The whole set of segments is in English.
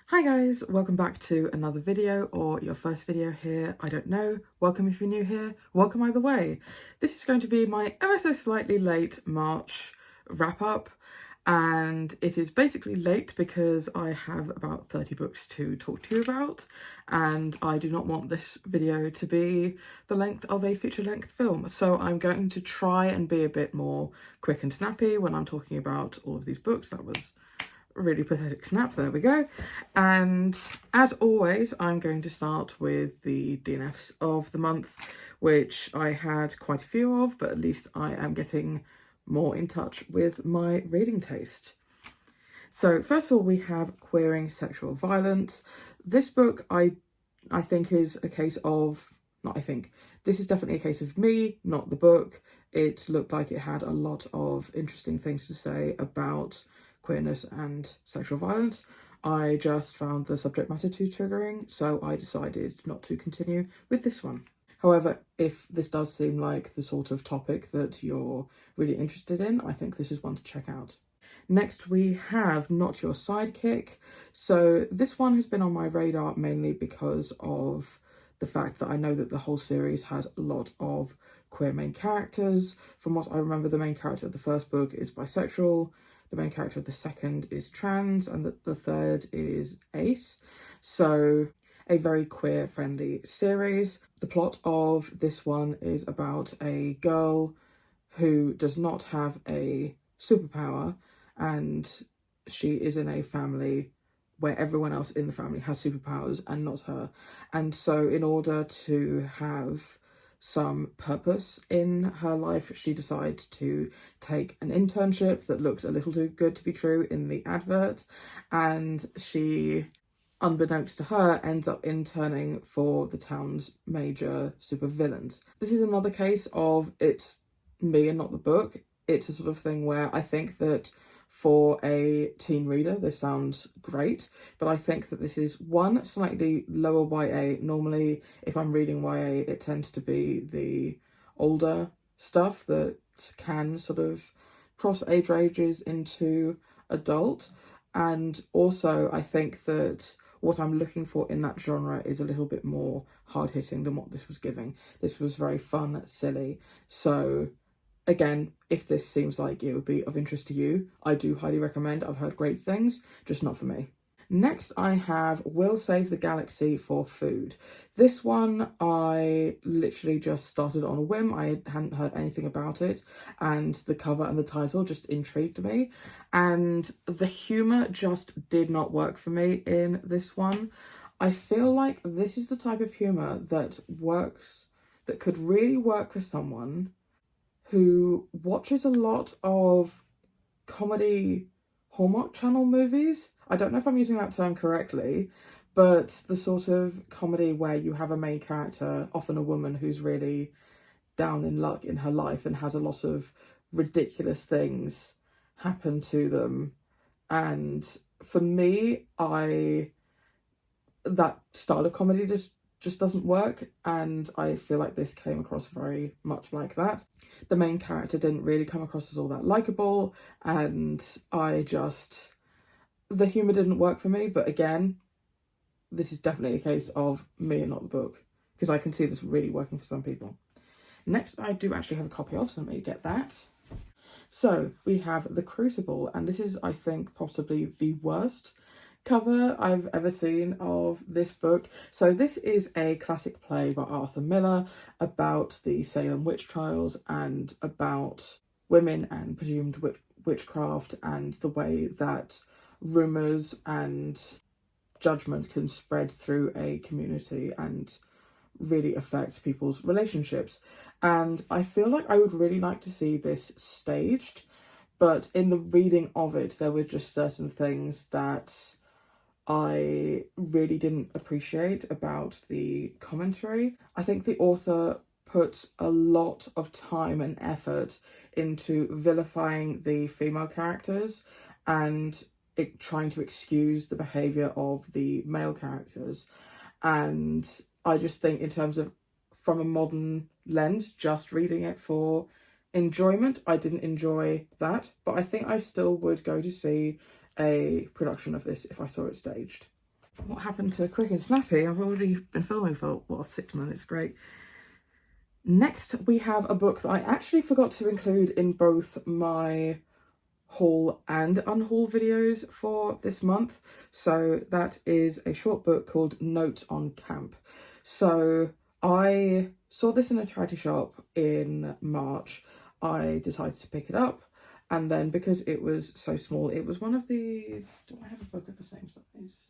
Hi guys, welcome back to another video, or your first video here, I don't know. Welcome if you're new here, welcome either way. This is going to be my ever so slightly late March wrap up, and it is basically late because I have about 30 books to talk to you about, and I do not want this video to be the length of a feature-length film, so I'm going to try and be a bit more quick and snappy when I'm talking about all of these books. That was really pathetic snap, there we go. And as always, I'm going to start with the DNFs of the month, which I had quite a few of, but at least I am getting more in touch with my reading taste. So first of all, we have Queering Sexual Violence. This book I think is a case of, this is definitely a case of me, not the book. It looked like it had a lot of interesting things to say about queerness and sexual violence. I just found the subject matter too triggering, so I decided not to continue with this one. However, if this does seem like the sort of topic that you're really interested in, I think this is one to check out. Next, we have Not Your Sidekick. So this one has been on my radar mainly because of the fact that I know that the whole series has a lot of queer main characters. From what I remember, the main character of the first book is bisexual, the main character of the second is trans, and the third is ace. So a very queer-friendly series. The plot of this one is about a girl who does not have a superpower, and she is in a family where everyone else in the family has superpowers and not her. And so in order to have some purpose in her life, she decides to take an internship that looks a little too good to be true in the advert, and she, unbeknownst to her, ends up interning for the town's major supervillains. This is another case of it's me and not the book. It's a sort of thing where I think that for a teen reader, this sounds great, but I think that this is one, slightly lower YA. Normally, if I'm reading YA, it tends to be the older stuff that can sort of cross age ranges into adult. And also, I think that what I'm looking for in that genre is a little bit more hard-hitting than what this was giving. This was very fun, silly. So again, if this seems like it would be of interest to you, I do highly recommend. I've heard great things, just not for me. Next, I have We'll Save the Galaxy for Food. This one, I literally just started on a whim. I hadn't heard anything about it, and the cover and the title just intrigued me. And the humour just did not work for me in this one. I feel like this is the type of humour that works, that could really work for someone who watches a lot of comedy Hallmark Channel movies. I don't know if I'm using that term correctly, but the sort of comedy where you have a main character, often a woman, who's really down in luck in her life and has a lot of ridiculous things happen to them. And for me, that style of comedy just doesn't work, and I feel like this came across very much like that. The main character didn't really come across as all that likeable, and the humour didn't work for me. But again, this is definitely a case of me and not the book, because I can see this really working for some people. Next, I do actually have a copy of, so let me get that. So we have The Crucible, and this is, I think, possibly the worst cover I've ever seen of this book. So this is a classic play by Arthur Miller about the Salem witch trials and about women and presumed witchcraft and the way that rumours and judgment can spread through a community and really affect people's relationships. And I feel like I would really like to see this staged, but in the reading of it, there were just certain things that I really didn't appreciate about the commentary. I think the author put a lot of time and effort into vilifying the female characters and trying to excuse the behaviour of the male characters. And I just think, in terms of from a modern lens, just reading it for enjoyment, I didn't enjoy that. But I think I still would go to see a production of this if I saw it staged. What happened to quick and snappy? I've already been filming for, what, 6 minutes. Great. Next, we have a book that I actually forgot to include in both my haul and unhaul videos for this month. So that is a short book called Notes on Camp. So I saw this in a charity shop in March. I decided to pick it up, and then because it was so small, it was one of these, do I have a book of the same size?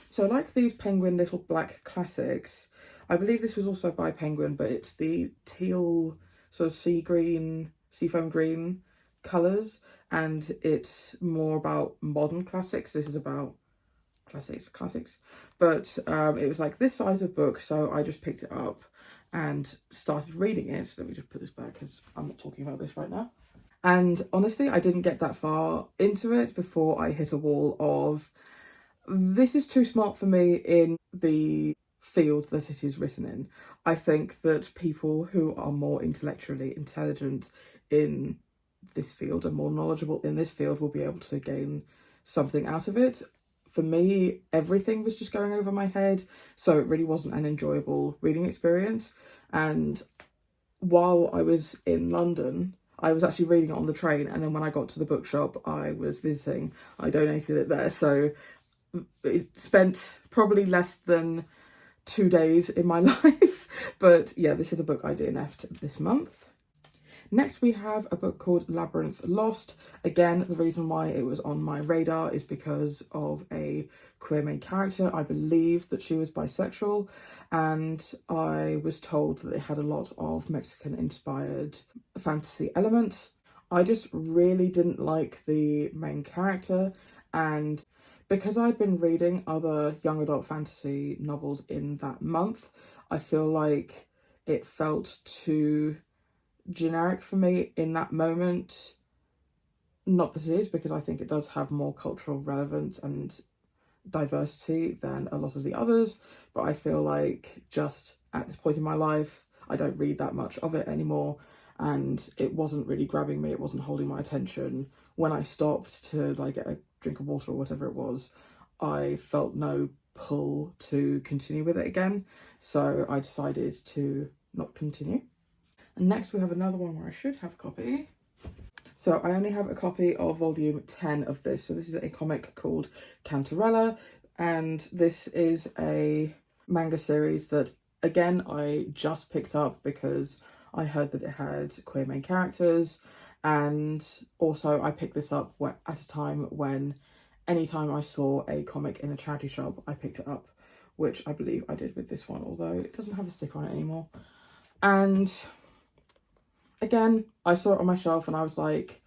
So like these Penguin Little Black Classics, I believe this was also by Penguin, but it's the teal sort of seafoam green colours, and it's more about modern classics. This is about classics. But it was like this size of book, so I just picked it up and started reading it. Let me just put this back because I'm not talking about this right now. And honestly, I didn't get that far into it before I hit a wall of, this is too smart for me in the field that it is written in. I think that people who are more intellectually intelligent in this field and more knowledgeable in this field will be able to gain something out of it. For me, everything was just going over my head, so it really wasn't an enjoyable reading experience. And while I was in London, I was actually reading it on the train, and then when I got to the bookshop I was visiting, I donated it there. So it spent probably less than 2 days in my life. But yeah, this is a book I DNF'd this month. Next, we have a book called Labyrinth Lost. Again, the reason why it was on my radar is because of a queer main character. I believe that she was bisexual, and I was told that it had a lot of Mexican-inspired fantasy elements. I just really didn't like the main character, and because I'd been reading other young adult fantasy novels in that month, I feel like it felt too generic for me in that moment. Not that it is, because I think it does have more cultural relevance and diversity than a lot of the others, but I feel like just at this point in my life I don't read that much of it anymore, and it wasn't really grabbing me, it wasn't holding my attention. When I stopped to like get a drink of water or whatever it was, I felt no pull to continue with it again, so I decided to not continue. And next we have another one where I should have a copy. So I only have a copy of volume 10 of this. So this is a comic called Cantarella, and this is a manga series that, again, I just picked up because I heard that it had queer main characters, and also I picked this up at a time when anytime I saw a comic in a charity shop, I picked it up, which I believe I did with this one, although it doesn't have a sticker on it anymore. And again, I saw it on my shelf and I was like,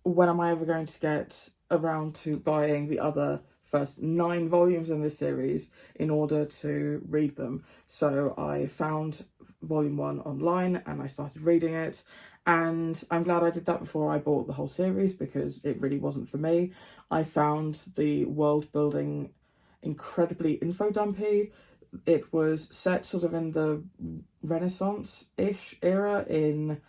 when am I ever going to get around to buying the other first 9 volumes in this series in order to read them? So I found volume 1 online and I started reading it, and I'm glad I did that before I bought the whole series, because it really wasn't for me. I found the world building incredibly info dumpy. It was set sort of in the Renaissance-ish era in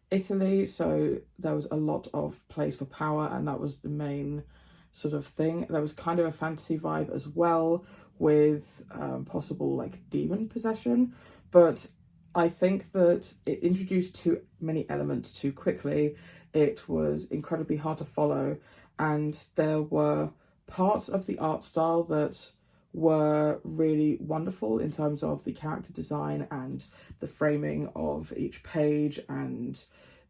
Italy, so there was a lot of place for power, and that was the main sort of thing. There was kind of a fantasy vibe as well, with possible like demon possession, but I think that it introduced too many elements too quickly. It was incredibly hard to follow, and there were parts of the art style that were really wonderful in terms of the character design and the framing of each page and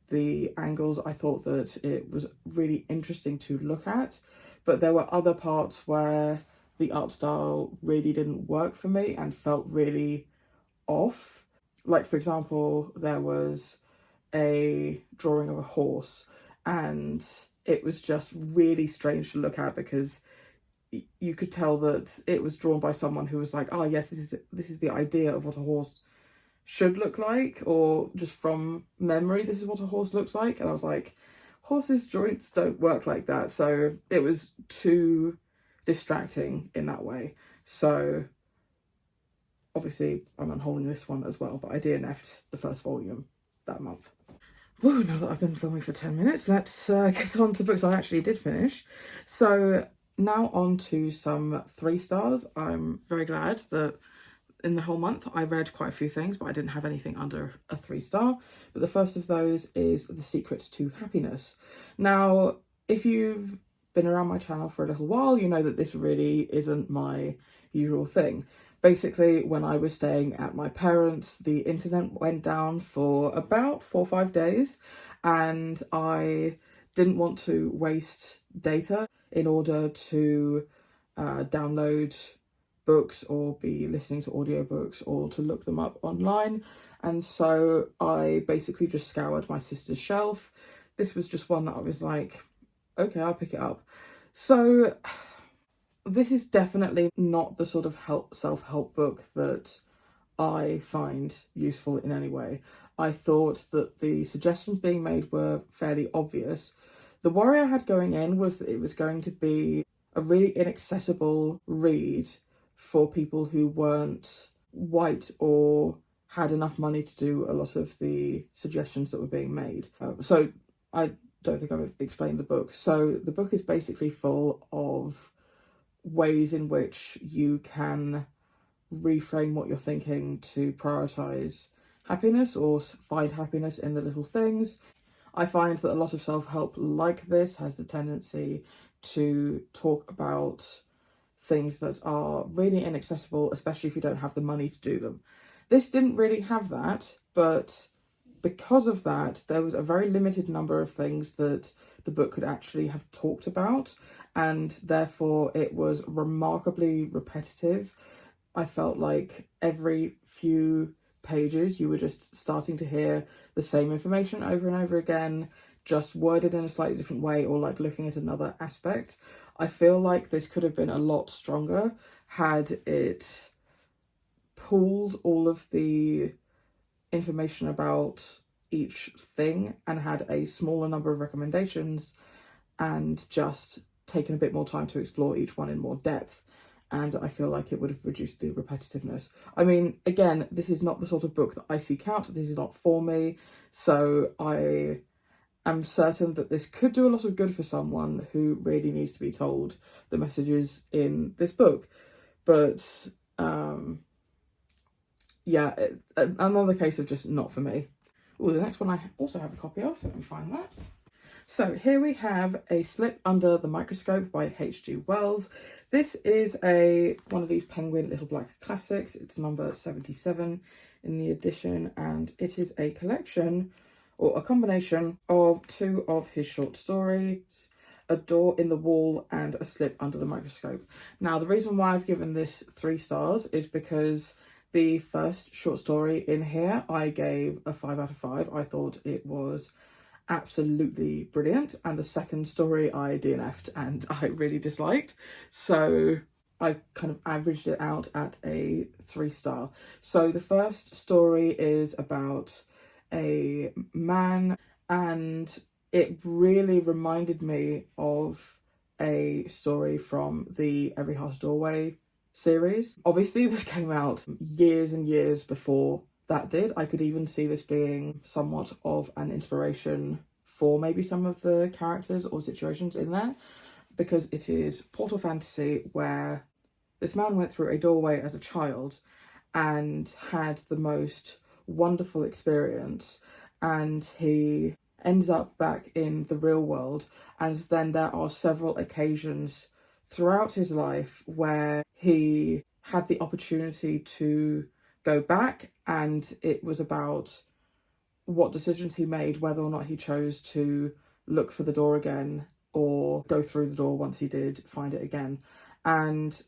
the angles. I thought that it was really interesting to look at, but there were other parts where the art style really didn't work for me and felt really off. Like, for example, there was a drawing of a horse, and it was just really strange to look at because you could tell that it was drawn by someone who was like, oh yes, this is the idea of what a horse should look like, or just from memory this is what a horse looks like. And I was like, horses' joints don't work like that. So it was too distracting in that way. So obviously I'm unholding this one as well, but I DNF'd the first volume that month. Whoa, now that I've been filming for 10 minutes, let's get on to books I actually did finish. So Now on to some 3 stars. I'm very glad that in the whole month I read quite a few things, but I didn't have anything under a 3 star. But the first of those is The Secret to Happiness. Now, if you've been around my channel for a little while, you know that this really isn't my usual thing. Basically, when I was staying at my parents', the internet went down for about 4 or 5 days, and I didn't want to waste data in order to download books or be listening to audiobooks or to look them up online. And so I basically just scoured my sister's shelf. This was just one that I was like, okay, I'll pick it up. So this is definitely not the sort of self-help book that I find useful in any way. I thought that the suggestions being made were fairly obvious. The worry I had going in was that it was going to be a really inaccessible read for people who weren't white or had enough money to do a lot of the suggestions that were being made. So I don't think I've explained the book. So the book is basically full of ways in which you can reframe what you're thinking to prioritize happiness or find happiness in the little things. I find that a lot of self-help like this has the tendency to talk about things that are really inaccessible, especially if you don't have the money to do them. This didn't really have that, but because of that, there was a very limited number of things that the book could actually have talked about, and therefore it was remarkably repetitive. I felt like every few pages you were just starting to hear the same information over and over again, just worded in a slightly different way or like looking at another aspect. I feel like this could have been a lot stronger had it pulled all of the information about each thing and had a smaller number of recommendations and just taken a bit more time to explore each one in more depth. And I feel like it would have reduced the repetitiveness. I mean, again, this is not the sort of book that I seek out. This is not for me. So I am certain that this could do a lot of good for someone who really needs to be told the messages in this book. But yeah, another case of just not for me. Oh, the next one I also have a copy of, so let me find that. So here we have A Slip Under the Microscope by H.G. Wells. This is one of these Penguin Little Black Classics. It's number 77 in the edition, and it is a collection or a combination of 2 of his short stories, A Door in the Wall and A Slip Under the Microscope. Now, the reason why I've given this 3 stars is because the first short story in here I gave a 5 out of 5. I thought it was absolutely brilliant, and the second story I DNF'd and I really disliked, so I kind of averaged it out at a 3 star. So the first story is about a man, and it really reminded me of a story from the Every Heart a Doorway series. Obviously this came out years and years before that did. I could even see this being somewhat of an inspiration for maybe some of the characters or situations in there, because it is portal fantasy where this man went through a doorway as a child and had the most wonderful experience, and he ends up back in the real world, and then there are several occasions throughout his life where he had the opportunity to go back, and it was about what decisions he made, whether or not he chose to look for the door again or go through the door once he did find it again. And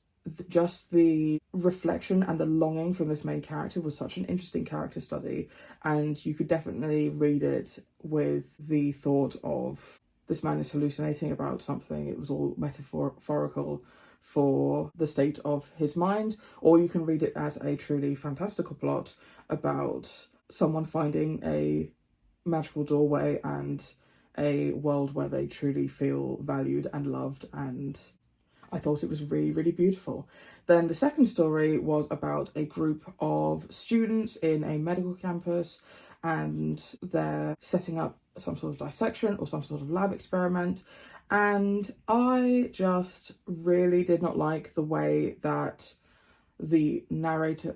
just the reflection and the longing from this main character was such an interesting character study, and you could definitely read it with the thought of this man is hallucinating about something. It was all metaphorical for the state of his mind, or you can read it as a truly fantastical plot about someone finding a magical doorway and a world where they truly feel valued and loved, and I thought it was really, really beautiful. Then the second story was about a group of students in a medical campus, and they're setting up some sort of dissection or some sort of lab experiment. And I just really did not like the way that the narrator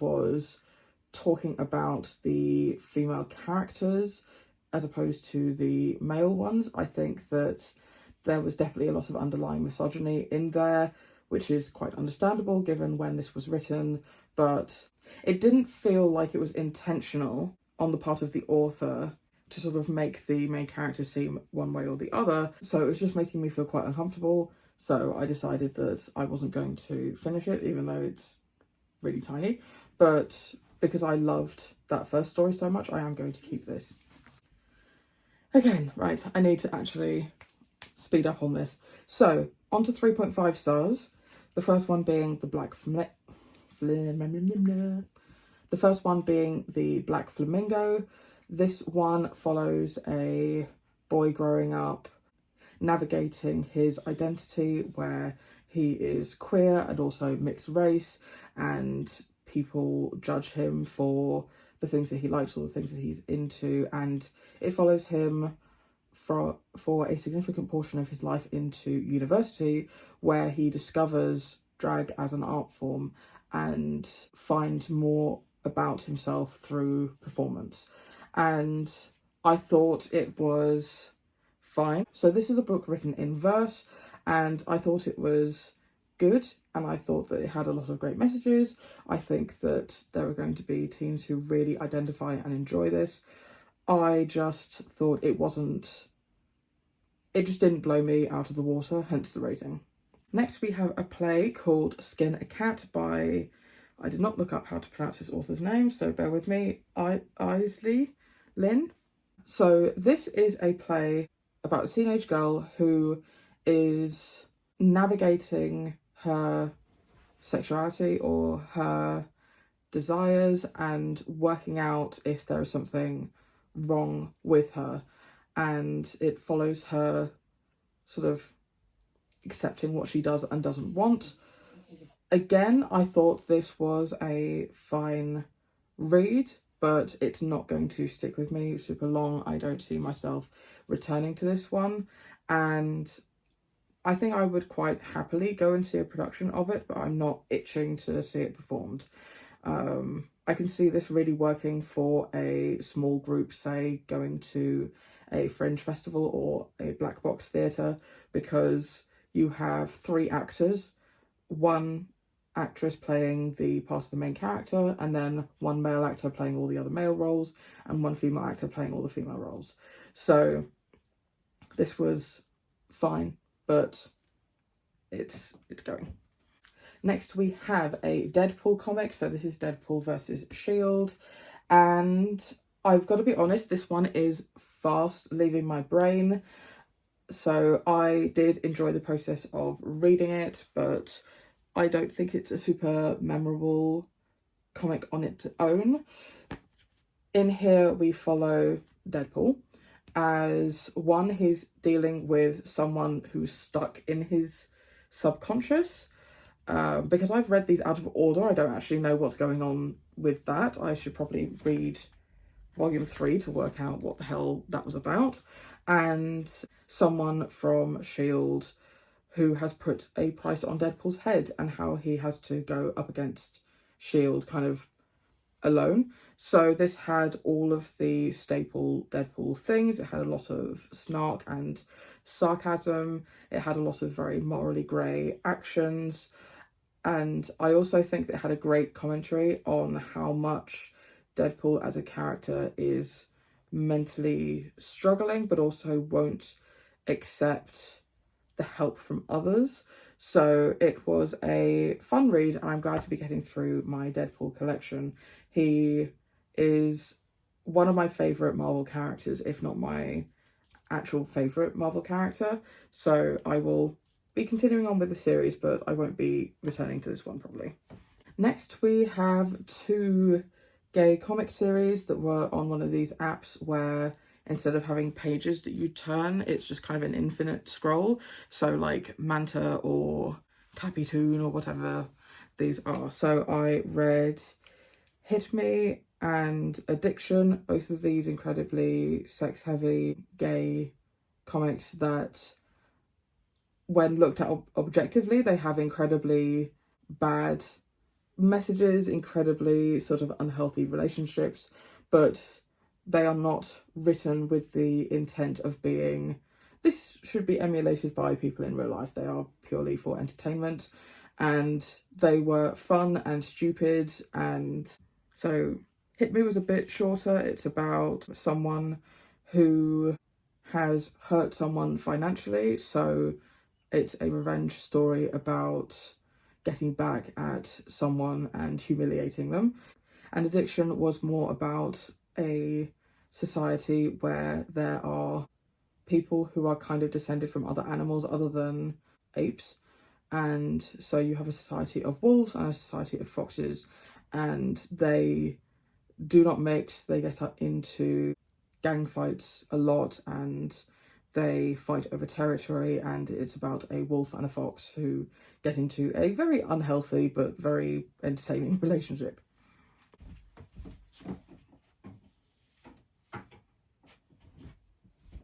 was talking about the female characters as opposed to the male ones. I think that there was definitely a lot of underlying misogyny in there, which is quite understandable given when this was written, but it didn't feel like it was intentional on the part of the author to sort of make the main character seem one way or the other. So it was just making me feel quite uncomfortable. So I decided that I wasn't going to finish it, even though it's really tiny. But because I loved that first story so much, I am going to keep this. Again, right, I need to actually speed up on this. So, on to 3.5 stars. The first one being the Black Flamingo. This one follows a boy growing up, navigating his identity where he is queer and also mixed race, and people judge him for the things that he likes or the things that he's into, and it follows him for a significant portion of his life into university, where he discovers drag as an art form and finds more about himself through performance. And I thought it was fine. So this is a book written in verse, and I thought it was good, and I thought that it had a lot of great messages. I think that there are going to be teens who really identify and enjoy this. I just thought it just didn't blow me out of the water, hence the rating. Next we have a play called Skin a Cat by, I did not look up how to pronounce this author's name, so bear with me, Isley Lynn. So this is a play about a teenage girl who is navigating her sexuality or her desires and working out if there is something wrong with her, and it follows her sort of accepting what she does and doesn't want. Again, I thought this was a fine read, but it's not going to stick with me. It's super long. I don't see myself returning to this one, and I think I would quite happily go and see a production of it, but I'm not itching to see it performed. I can see this really working for a small group, say going to a fringe festival or a black box theatre, because you have 3 actors, 1 actress playing the part of the main character, and then 1 male actor playing all the other male roles, and 1 female actor playing all the female roles. So this was fine, but it's going. Next we have a Deadpool comic, so this is Deadpool versus S.H.I.E.L.D. and I've got to be honest, this one is fast leaving my brain. So I did enjoy the process of reading it, but I don't think it's a super memorable comic on its own. In here we follow Deadpool as one, he's dealing with someone who's stuck in his subconscious. Because I've read these out of order, I don't actually know what's going on with that. I should probably read volume 3 to work out what the hell that was about. And someone from S.H.I.E.L.D. who has put a price on Deadpool's head and how he has to go up against S.H.I.E.L.D. kind of alone. So this had all of the staple Deadpool things. It had a lot of snark and sarcasm. It had a lot of very morally grey actions. And I also think that it had a great commentary on how much Deadpool as a character is mentally struggling, but also won't accept the help from others. So it was a fun read, and I'm glad to be getting through my Deadpool collection. He is one of my favourite Marvel characters, if not my actual favourite Marvel character. So I will be continuing on with the series, but I won't be returning to this one probably. Next we have 2 gay comic series that were on one of these apps where instead of having pages that you turn, it's just kind of an infinite scroll. So like Manta or Tappy Toon or whatever these are. So I read Hit Me and Addiction, both of these incredibly sex-heavy, gay comics that, when looked at objectively, they have incredibly bad messages, incredibly sort of unhealthy relationships, but they are not written with the intent of being, this should be emulated by people in real life. They are purely for entertainment, and they were fun and stupid. And so Hit Me was a bit shorter. It's about someone who has hurt someone financially, so it's a revenge story about getting back at someone and humiliating them. And Addiction was more about a society where there are people who are kind of descended from other animals other than apes. And so you have a society of wolves and a society of foxes, and they do not mix. They get into gang fights a lot, and they fight over territory, and it's about a wolf and a fox who get into a very unhealthy but very entertaining relationship.